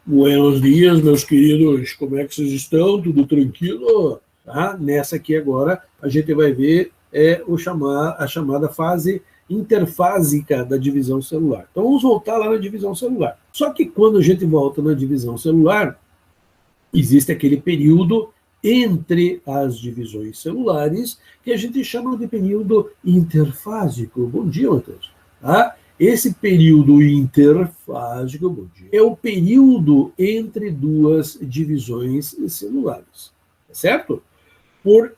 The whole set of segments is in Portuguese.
Buenos dias, meus queridos. Como é que vocês estão? Tudo tranquilo? Tá? Nessa aqui agora, a gente vai ver a chamada fase interfásica da divisão celular. Então, vamos voltar lá na divisão celular. Só que quando a gente volta na divisão celular, existe aquele período entre as divisões celulares que a gente chama de período interfásico. Bom dia, Matheus. Tá? Esse período interfásico, bom dia, é o período entre duas divisões celulares, certo? Por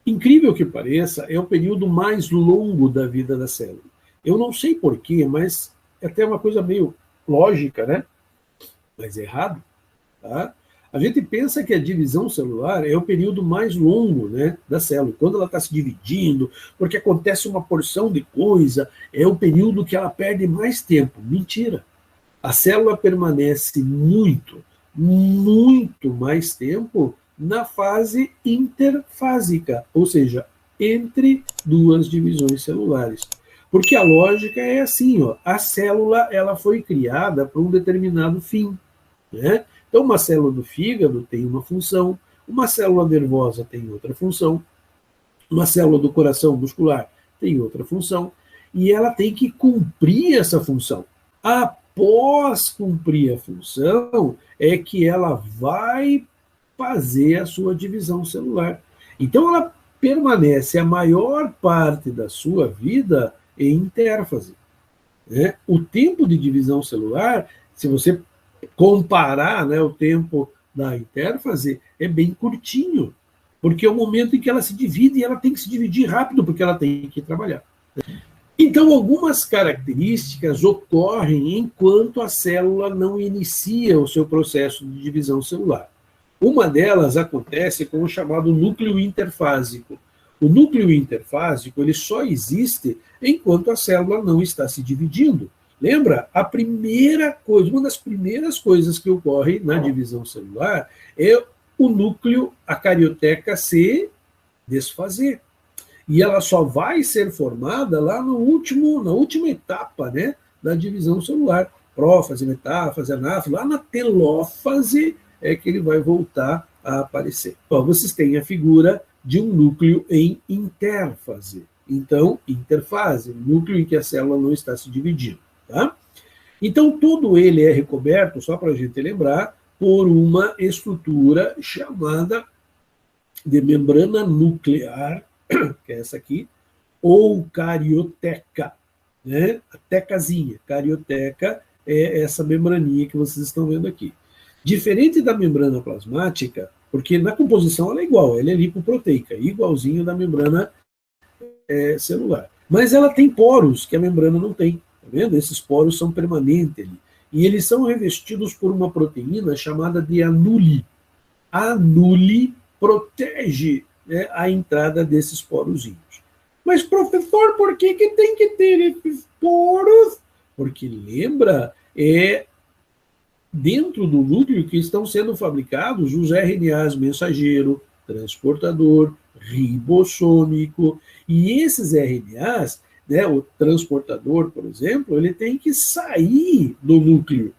incrível que pareça, é o período mais longo da vida da célula. Eu não sei porquê, mas é até uma coisa meio lógica, né? Mas é errado, tá? A gente pensa que a divisão celular é o período mais longo, né, da célula. Quando ela está se dividindo, porque acontece uma porção de coisa, é o período que ela perde mais tempo. Mentira. A célula permanece muito mais tempo na fase interfásica, ou seja, entre duas divisões celulares. Porque a lógica é assim, ó, a célula ela foi criada para um determinado fim, né? Então, uma célula do fígado tem uma função, uma célula nervosa tem outra função, uma célula do coração muscular tem outra função, e ela tem que cumprir essa função. Após cumprir a função, é que ela vai fazer a sua divisão celular. Então, ela permanece a maior parte da sua vida em intérfase, né? O tempo de divisão celular, se você comparar, né, o tempo da intérfase, é bem curtinho, porque é o momento em que ela se divide e ela tem que se dividir rápido, porque ela tem que trabalhar. Então, algumas características ocorrem enquanto a célula não inicia o seu processo de divisão celular. Uma delas acontece com o chamado núcleo interfásico. O núcleo interfásico ele só existe enquanto a célula não está se dividindo. Lembra? A primeira coisa, uma das primeiras coisas que ocorre na divisão celular é o núcleo, a carioteca, se desfazer. E ela só vai ser formada lá na última etapa, né, da divisão celular. Prófase, metáfase, anáfase, lá na telófase é que ele vai voltar a aparecer. Ó, vocês têm a figura de um núcleo em intérfase. Então, interfase, núcleo em que a célula não está se dividindo. Tá? Então, todo ele é recoberto, só para a gente lembrar, por uma estrutura chamada de membrana nuclear, que é essa aqui, ou carioteca, né? A tecazinha, carioteca é essa membraninha que vocês estão vendo aqui. Diferente da membrana plasmática, porque na composição ela é igual, ela é lipoproteica, igualzinho da membrana celular. Mas ela tem poros que a membrana não tem. Tá vendo? Esses poros são permanentes ali. E eles são revestidos por uma proteína chamada de anule. A anule protege, né, a entrada desses porozinhos. Mas, professor, por que tem que ter esses poros? Porque, lembra, é dentro do núcleo que estão sendo fabricados os RNAs mensageiro, transportador, ribossômico. E esses RNAs, né, o transportador, por exemplo, ele tem que sair do núcleo.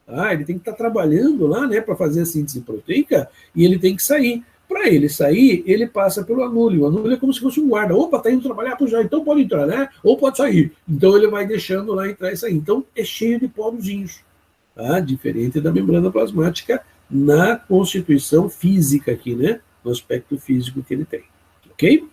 Tá? Ele tem que estar trabalhando lá, né, para fazer a síntese proteica, e ele tem que sair. Para ele sair, ele passa pelo anule. O anule é como se fosse um guarda. Opa, está indo trabalhar, pois já, então pode entrar, né? Ou pode sair. Então ele vai deixando lá entrar e sair. Então é cheio de porozinhos. Tá? Diferente da membrana plasmática na constituição física aqui, né? No aspecto físico que ele tem. Ok?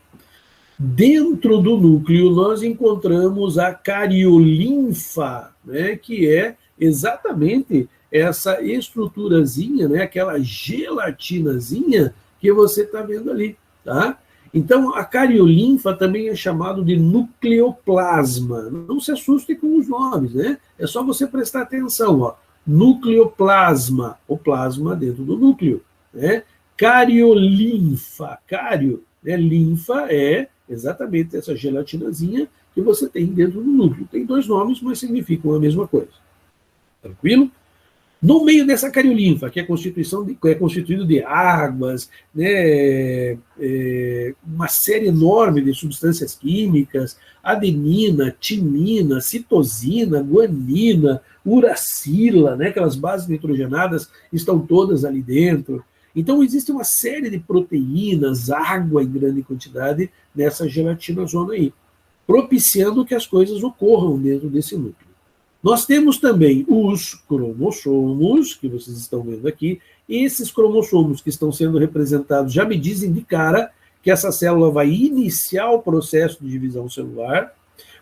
Dentro do núcleo, nós encontramos a cariolinfa, né, que é exatamente essa estruturazinha, né, aquela gelatinazinha que você está vendo ali. Tá? Então, a cariolinfa também é chamado de nucleoplasma. Não se assuste com os nomes, né? É só você prestar atenção. Ó. Nucleoplasma, o plasma dentro do núcleo. Né? Cariolinfa, cario, né, linfa é exatamente essa gelatinazinha que você tem dentro do núcleo. Tem dois nomes, mas significam a mesma coisa. Tranquilo? No meio dessa cariolinfa, que é constituído de águas, né, uma série enorme de substâncias químicas, adenina, timina, citosina, guanina, uracila, né, aquelas bases nitrogenadas estão todas ali dentro. Então, existe uma série de proteínas, água em grande quantidade nessa gelatinazona aí, propiciando que as coisas ocorram dentro desse núcleo. Nós temos também os cromossomos, que vocês estão vendo aqui. Esses cromossomos que estão sendo representados já me dizem de cara que essa célula vai iniciar o processo de divisão celular,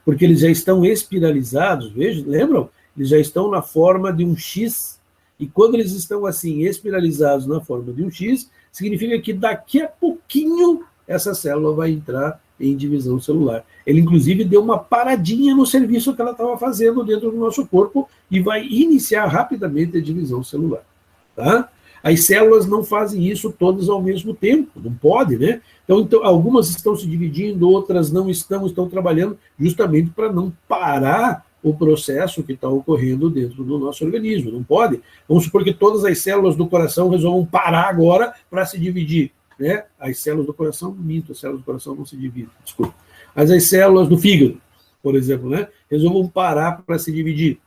porque eles já estão espiralizados, veja, lembram? Eles já estão na forma de um X, e quando eles estão assim, espiralizados na forma de um X, significa que daqui a pouquinho essa célula vai entrar em divisão celular. Ele, inclusive, deu uma paradinha no serviço que ela estava fazendo dentro do nosso corpo e vai iniciar rapidamente a divisão celular. Tá? As células não fazem isso todas ao mesmo tempo, não pode, né? Então, algumas estão se dividindo, outras não estão trabalhando justamente para não parar o processo que está ocorrendo dentro do nosso organismo. Não pode. Vamos supor que todas as células do coração resolvam parar agora para se dividir. Né? As células do coração, minto, as células do coração não se dividem, desculpa. Mas as células do fígado, por exemplo, né, resolvam parar para se dividir.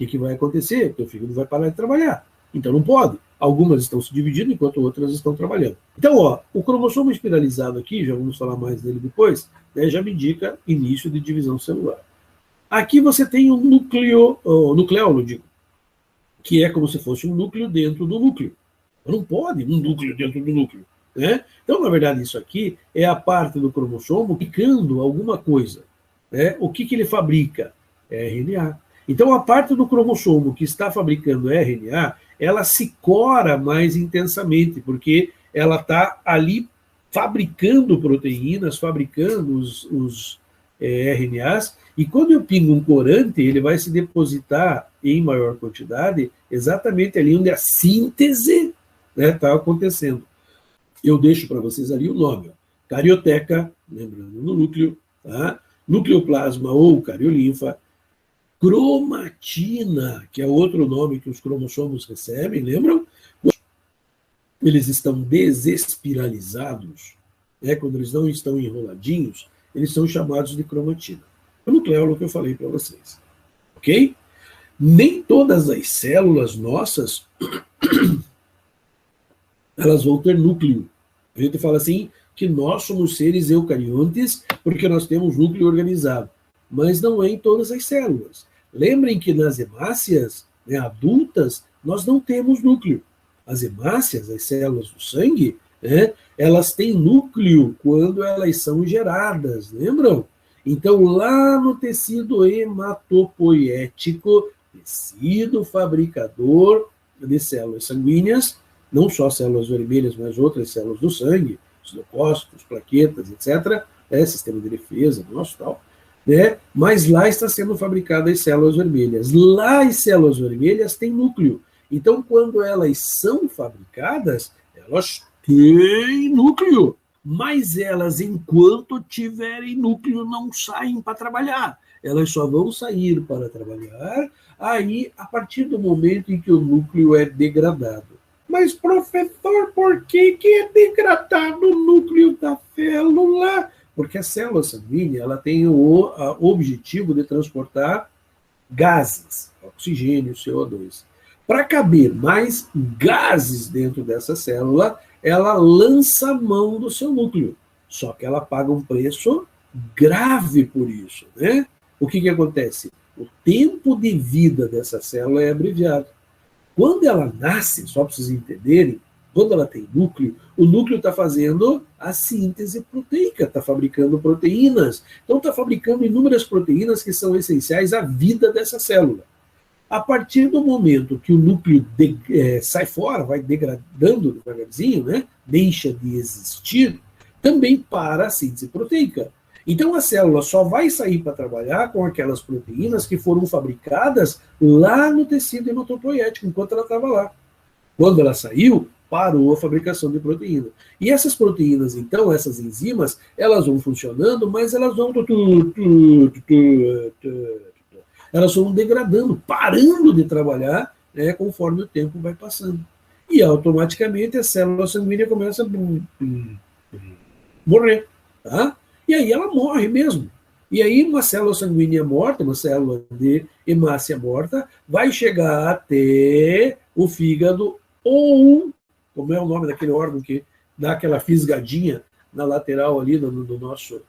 O que vai acontecer? Porque o fígado vai parar de trabalhar. Então não pode. Algumas estão se dividindo, enquanto outras estão trabalhando. Então, ó, o cromossomo espiralizado aqui, já vamos falar mais dele depois, né, já me indica início de divisão celular. Aqui você tem um nucleolo, digo, que é como se fosse um núcleo dentro do núcleo. Não pode um núcleo dentro do núcleo. Né? Então, na verdade, isso aqui é a parte do cromossomo fabricando alguma coisa. Né? O que ele fabrica? RNA. Então, a parte do cromossomo que está fabricando RNA, ela se cora mais intensamente, porque ela está ali fabricando proteínas, fabricando os RNAs, e quando eu pingo um corante, ele vai se depositar em maior quantidade exatamente ali onde a síntese está acontecendo. Eu deixo para vocês ali o nome, ó. Carioteca, lembrando no núcleo, tá? Nucleoplasma ou cariolinfa, cromatina, que é outro nome que os cromossomos recebem, lembram? Eles estão desespiralizados, né? Quando eles não estão enroladinhos, eles são chamados de cromatina. É o nucleolo que eu falei para vocês, ok? Nem todas as células nossas elas vão ter núcleo. A gente fala assim que nós somos seres eucariontes porque nós temos núcleo organizado, mas não é em todas as células. Lembrem que nas hemácias, né, adultas, nós não temos núcleo. As hemácias, as células do sangue, né, elas têm núcleo quando elas são geradas, lembram? Então, lá no tecido hematopoético, tecido fabricador de células sanguíneas, não só células vermelhas, mas outras células do sangue, os leucócitos, plaquetas, etc., sistema de defesa, nosso tal, né? Mas lá está sendo fabricadas as células vermelhas. Lá as células vermelhas têm núcleo. Então, quando elas são fabricadas, elas têm núcleo. Mas elas, enquanto tiverem núcleo, não saem para trabalhar. Elas só vão sair para trabalhar aí a partir do momento em que o núcleo é degradado. Mas, professor, por que é degradado o núcleo da célula? Porque a célula sanguínea ela tem o objetivo de transportar gases, oxigênio, CO2. Para caber mais gases dentro dessa célula, ela lança a mão do seu núcleo. Só que ela paga um preço grave por isso, né? O que acontece? O tempo de vida dessa célula é abreviado. Quando ela nasce, só para vocês entenderem, quando ela tem núcleo, o núcleo está fazendo a síntese proteica, está fabricando proteínas. Então, está fabricando inúmeras proteínas que são essenciais à vida dessa célula. A partir do momento que o núcleo sai fora, vai degradando devagarzinho, né, deixa de existir, também para a síntese proteica. Então, a célula só vai sair para trabalhar com aquelas proteínas que foram fabricadas lá no tecido hematopoético, enquanto ela estava lá. Quando ela saiu, parou a fabricação de proteína. E essas proteínas, então, essas enzimas, elas vão funcionando, mas elas vão degradando, parando de trabalhar né, conforme o tempo vai passando. E automaticamente a célula sanguínea começa a morrer. Tá? E aí ela morre mesmo. E aí uma célula sanguínea morta, uma célula de hemácia morta, vai chegar até o fígado ou, como é o nome daquele órgão que dá aquela fisgadinha na lateral ali do nosso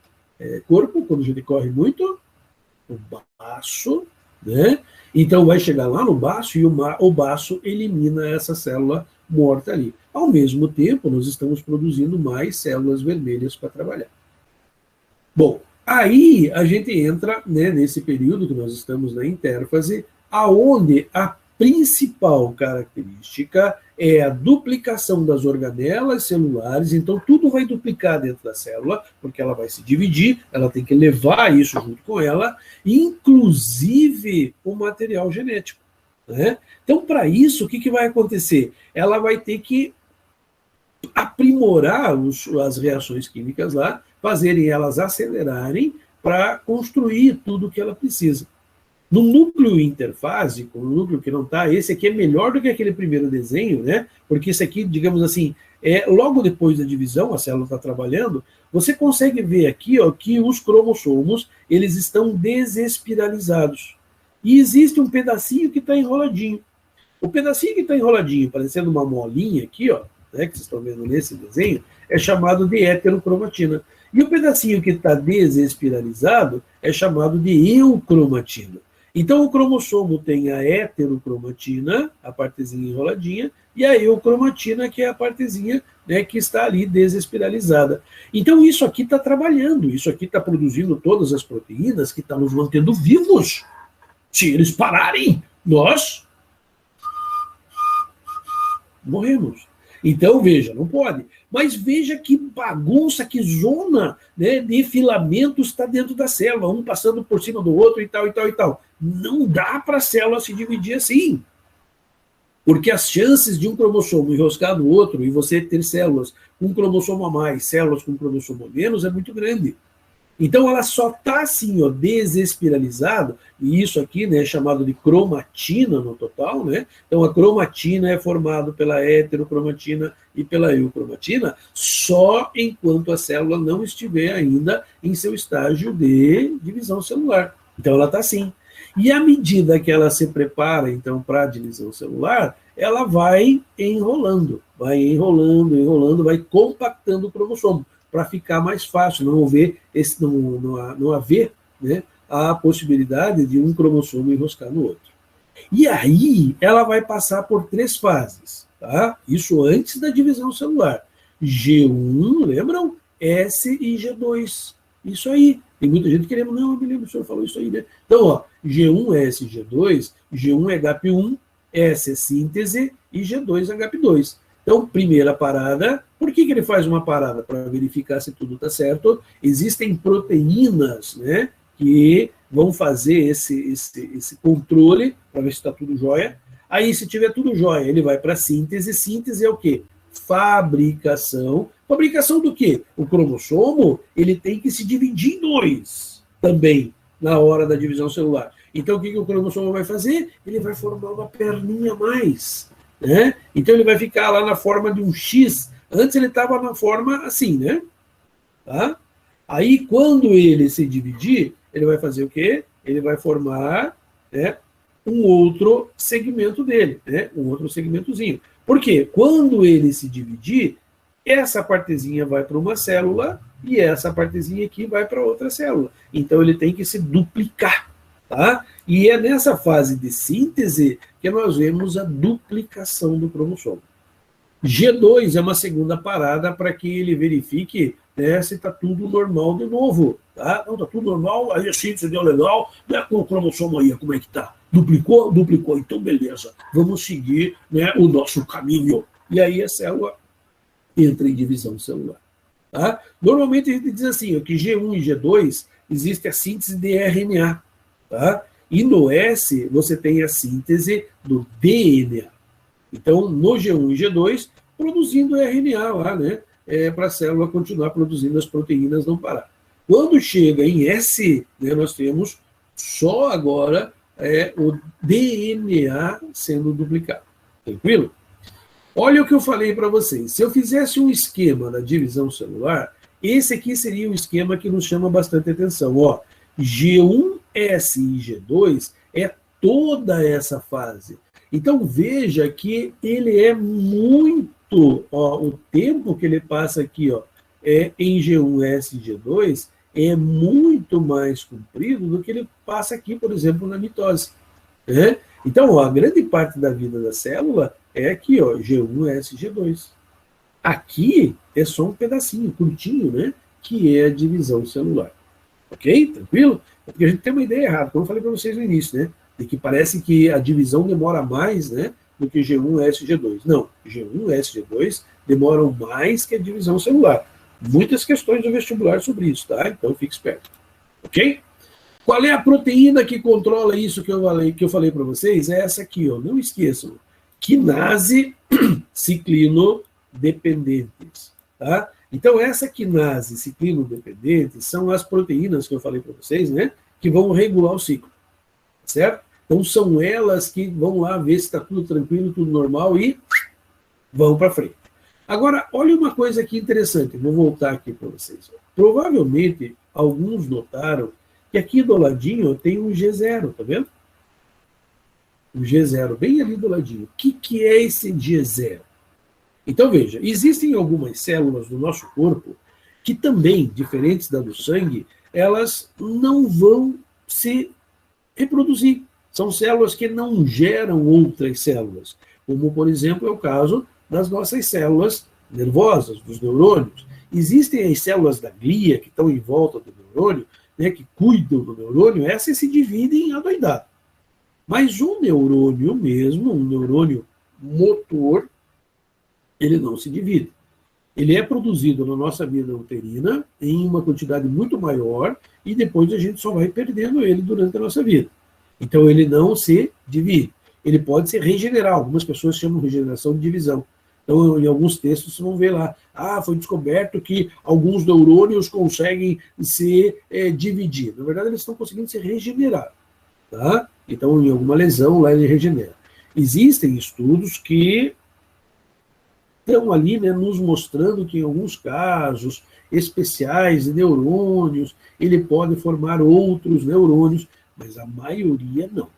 corpo, quando a gente corre muito, o baço, né? Então vai chegar lá no baço e o baço elimina essa célula morta ali. Ao mesmo tempo, nós estamos produzindo mais células vermelhas para trabalhar. Bom, aí a gente entra, né, nesse período que nós estamos na intérfase, aonde a principal característica é a duplicação das organelas celulares. Então tudo vai duplicar dentro da célula, porque ela vai se dividir, ela tem que levar isso junto com ela, inclusive o material genético, né? Então, para isso, o que vai acontecer? Ela vai ter que aprimorar as reações químicas lá, fazerem elas acelerarem para construir tudo o que ela precisa. No núcleo interfásico, no núcleo que não está, esse aqui é melhor do que aquele primeiro desenho, né? Porque esse aqui, digamos assim, logo depois da divisão, a célula está trabalhando, você consegue ver aqui, ó, que os cromossomos eles estão desespiralizados. E existe um pedacinho que está enroladinho. O pedacinho que está enroladinho, parecendo uma molinha aqui, ó, né, que vocês estão vendo nesse desenho, é chamado de heterocromatina. E o pedacinho que está desespiralizado é chamado de eucromatina. Então, o cromossomo tem a heterocromatina, a partezinha enroladinha, e a eucromatina, que é a partezinha, né, que está ali desespiralizada. Então, isso aqui está trabalhando, isso aqui está produzindo todas as proteínas que estão nos mantendo vivos. Se eles pararem, nós morremos. Então, veja, não pode. Mas veja que bagunça, que zona, né, de filamentos está dentro da célula, um passando por cima do outro e tal, e tal, e tal. Não dá para a célula se dividir assim. Porque as chances de um cromossomo enroscar no outro e você ter células com um cromossomo a mais, células com um cromossomo a menos, é muito grande. Então, ela só está assim, ó, desespiralizado, e isso aqui, né, é chamado de cromatina no total, né? Então, a cromatina é formada pela heterocromatina e pela eucromatina só enquanto a célula não estiver ainda em seu estágio de divisão celular. Então, ela está assim. E à medida que ela se prepara, então, para a divisão celular, ela vai enrolando, vai compactando o cromossomo, para ficar mais fácil, não haver, né, a possibilidade de um cromossomo enroscar no outro. E aí ela vai passar por 3 fases, tá? Isso antes da divisão celular. G1, lembram? S e G2. Isso aí. Tem muita gente querendo, não, eu me lembro, o senhor falou isso aí, né? Então, ó, G1, S e G2, G1 é HAP1, S é síntese e G2 é HAP2. Então, primeira parada, por que ele faz uma parada? Para verificar se tudo está certo. Existem proteínas, né, que vão fazer esse controle para ver se está tudo jóia. Aí, se tiver tudo jóia, ele vai para a síntese. Síntese é o quê? Fabricação. Fabricação do quê? O cromossomo ele tem que se dividir em 2 também, na hora da divisão celular. Então, o que o cromossomo vai fazer? Ele vai formar uma perninha a mais. Né? Então ele vai ficar lá na forma de um X. Antes ele estava na forma assim, né? Tá? Aí quando ele se dividir, ele vai fazer o quê? Ele vai formar, né, um outro segmento dele, né? Um outro segmentozinho. Por quê? Quando ele se dividir, essa partezinha vai para uma célula e essa partezinha aqui vai para outra célula. Então ele tem que se duplicar. Tá? E é nessa fase de síntese que nós vemos a duplicação do cromossomo. G2 é uma segunda parada para que ele verifique, né, se está tudo normal de novo. Tá? Não, está tudo normal, aí a síntese deu legal, né, com o cromossomo aí, como é que está? Duplicou? Duplicou, então beleza, vamos seguir, né, o nosso caminho. E aí a célula entra em divisão celular. Tá? Normalmente a gente diz assim, que G1 e G2 existe a síntese de RNA. Tá? E no S, você tem a síntese do DNA. Então, no G1 e G2, produzindo RNA lá, né? Para a célula continuar produzindo as proteínas, não parar. Quando chega em S, né, nós temos só agora o DNA sendo duplicado. Tranquilo? Olha o que eu falei para vocês. Se eu fizesse um esquema da divisão celular, esse aqui seria o esquema que nos chama bastante atenção. Ó, G1S e G2 é toda essa fase. Então, veja que ele é muito... Ó, o tempo que ele passa aqui, ó, em G1S e G2 é muito mais comprido do que ele passa aqui, por exemplo, na mitose. Né? Então, ó, a grande parte da vida da célula é aqui, ó, G1S e G2. Aqui é só um pedacinho, curtinho, né? Que é a divisão celular. Ok? Tranquilo? É porque a gente tem uma ideia errada, como eu falei para vocês no início, né? De que parece que a divisão demora mais, né? Do que G1S e G2. Não, G1S e G2 demoram mais que a divisão celular. Muitas questões do vestibular sobre isso, tá? Então fique esperto. Ok? Qual é a proteína que controla isso que eu falei para vocês? É essa aqui, ó. Não esqueçam. Quinase ciclinodependentes. Tá? Então, essa quinase ciclinodependentes são as proteínas que eu falei para vocês, né? Que vão regular o ciclo. Certo? Então, são elas que vão lá ver se está tudo tranquilo, tudo normal e vão para frente. Agora, olha uma coisa aqui interessante. Vou voltar aqui para vocês. Provavelmente, alguns notaram que aqui do ladinho tem um G0, tá vendo? Um G0, bem ali do ladinho. O que é esse G0? Então, veja, existem algumas células do nosso corpo que também, diferentes da do sangue, elas não vão se reproduzir. São células que não geram outras células, como, por exemplo, é o caso das nossas células nervosas, dos neurônios. Existem as células da glia, que estão em volta do neurônio, né, que cuidam do neurônio, essas se dividem adoidado. Mas um neurônio mesmo, um neurônio motor, ele não se divide. Ele é produzido na nossa vida uterina em uma quantidade muito maior e depois a gente só vai perdendo ele durante a nossa vida. Então ele não se divide. Ele pode se regenerar. Algumas pessoas chamam de regeneração de divisão. Então, em alguns textos, vocês vão ver lá, foi descoberto que alguns neurônios conseguem se dividir. Na verdade, eles estão conseguindo se regenerar. Tá? Então, em alguma lesão, lá ele regenera. Existem estudos que estão ali, né, nos mostrando que, em alguns casos especiais de neurônios, ele pode formar outros neurônios, mas a maioria não.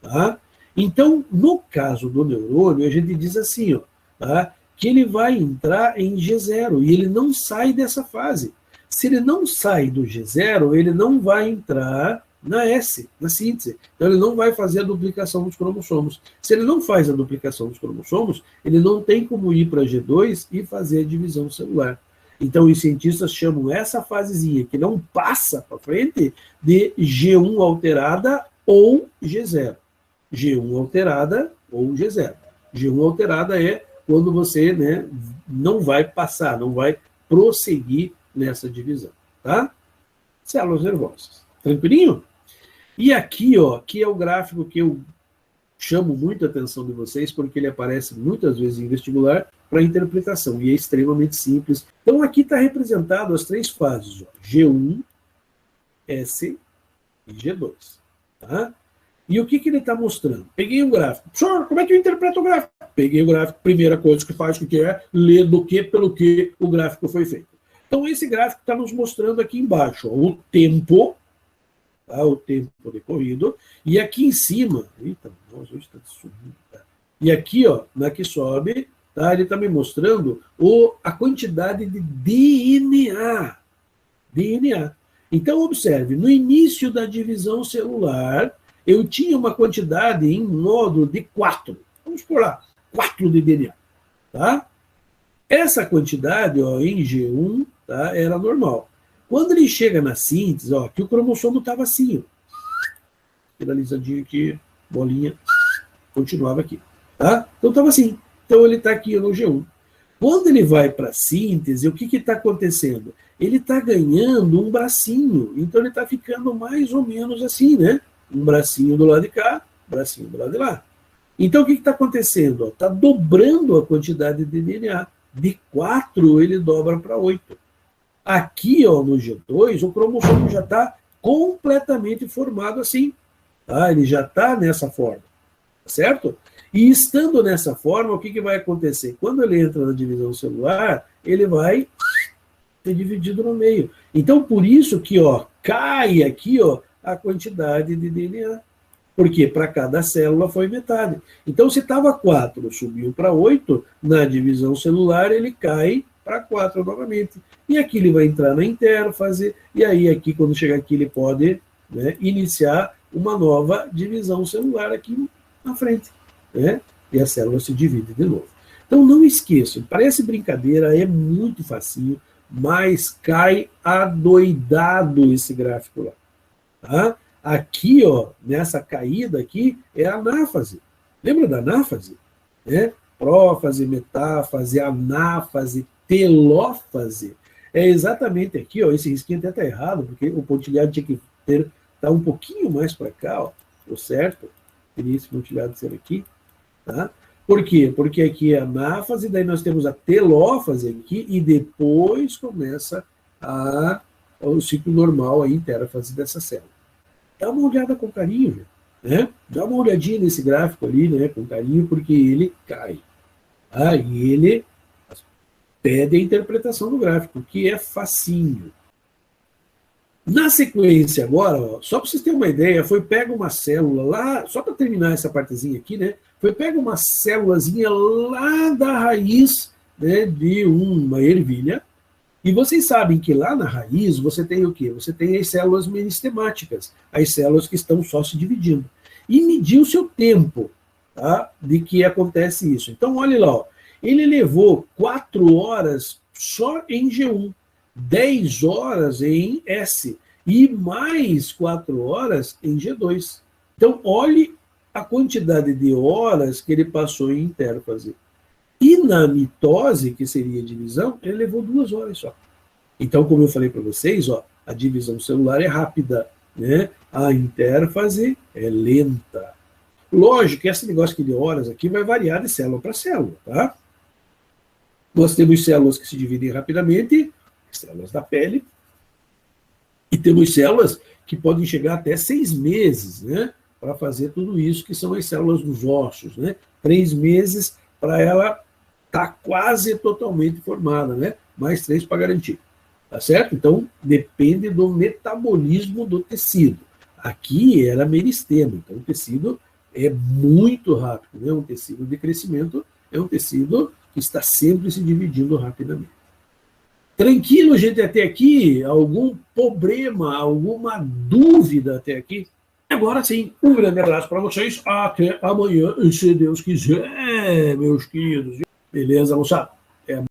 Tá? Então, no caso do neurônio, a gente diz assim, ó, tá? Que ele vai entrar em G0 e ele não sai dessa fase. Se ele não sai do G0, ele não vai entrar na S, na síntese. Então, ele não vai fazer a duplicação dos cromossomos. Se ele não faz a duplicação dos cromossomos, ele não tem como ir para G2 e fazer a divisão celular. Então, os cientistas chamam essa fasezinha, que não passa para frente, de G1 alterada ou G0. G1 alterada ou G0. G1 alterada é quando você, né, não vai passar, não vai prosseguir nessa divisão, tá? Células nervosas. Tranquilinho? E aqui, ó, aqui é o gráfico que eu chamo muito a atenção de vocês, porque ele aparece muitas vezes em vestibular para interpretação, e é extremamente simples. Então, aqui está representado as três fases, ó, G1, S e G2, tá? E o que ele está mostrando? Peguei um gráfico. Professor, como é que eu interpreto o gráfico? Peguei o gráfico, primeira coisa que faz, que é ler do que, pelo que o gráfico foi feito. Então, esse gráfico está nos mostrando aqui embaixo, ó, o tempo, tá, o tempo decorrido, e aqui em cima, eita, nossa, hoje está subindo, tá? E aqui, ó, na que sobe, tá, ele está me mostrando a quantidade de DNA. DNA. Então, observe, no início da divisão celular, eu tinha uma quantidade em módulo de 4. Vamos por lá, 4 de DNA. Tá? Essa quantidade, ó, em G1, tá, era normal. Quando ele chega na síntese, ó, que o cromossomo estava assim, ó, finalizadinho aqui, bolinha, continuava aqui. Tá? Então estava assim. Então ele está aqui no G1. Quando ele vai para a síntese, o que está acontecendo? Ele está ganhando um bracinho. Então ele está ficando mais ou menos assim, né? Um bracinho do lado de cá, bracinho do lado de lá. Então, o que está acontecendo? Está dobrando a quantidade de DNA. De 4, ele dobra para 8. Aqui, ó, no G2, o cromossomo já está completamente formado assim. Tá? Ele já está nessa forma, certo? E estando nessa forma, o que vai acontecer? Quando ele entra na divisão celular, ele vai ser dividido no meio. Então, por isso que cai aqui a quantidade de DNA. Porque para cada célula foi metade. Então, se estava 4, subiu para 8, na divisão celular ele cai para 4 novamente. E aqui ele vai entrar na intérfase, e aí aqui, quando chegar aqui, ele pode, né, iniciar uma nova divisão celular aqui na frente. Né? E a célula se divide de novo. Então, não esqueçam, parece brincadeira, é muito facinho, mas cai adoidado esse gráfico lá. Tá? Aqui, nessa caída aqui, é a anáfase. Lembra da anáfase? Prófase, metáfase, anáfase, telófase. É exatamente aqui, esse risquinho até está errado, porque o pontilhado tinha que estar um pouquinho mais para cá, certo? Teria esse pontilhado ser aqui. Tá? Por quê? Porque aqui é a anáfase, daí nós temos a telófase aqui, e depois começa o ciclo normal, a intérfase dessa célula. Dá uma olhada com carinho, né? Dá uma olhadinha nesse gráfico ali, né, com carinho, porque ele cai. E ele pede a interpretação do gráfico, que é facinho. Na sequência agora, só para vocês terem uma ideia, pega uma célula lá, só para terminar essa partezinha aqui, né? Pega uma célulazinha lá da raiz, né, de uma ervilha. E vocês sabem que lá na raiz você tem o quê? Você tem as células meristemáticas, as células que estão só se dividindo. E medir o seu tempo, tá, de que acontece isso. Então, olha lá, ele levou 4 horas só em G1, 10 horas em S, e mais 4 horas em G2. Então, olhe a quantidade de horas que ele passou em intérfase. E na mitose, que seria a divisão, ele levou 2 horas só. Então, como eu falei para vocês, a divisão celular é rápida, né? A intérfase é lenta. Lógico que esse negócio aqui de horas aqui vai variar de célula para célula, tá? Nós temos células que se dividem rapidamente, células da pele, e temos células que podem chegar até 6 meses, né? Para fazer tudo isso, que são as células dos ossos, né? 3 meses para ela está quase totalmente formada, né? Mais 3 para garantir. Tá certo? Então, depende do metabolismo do tecido. Aqui era meristema, então o tecido é muito rápido, né? Um tecido de crescimento é um tecido que está sempre se dividindo rapidamente. Tranquilo, gente, até aqui? Algum problema, alguma dúvida até aqui? Agora sim, um grande abraço para vocês. Até amanhã, se Deus quiser, meus queridos. Beleza, moçada?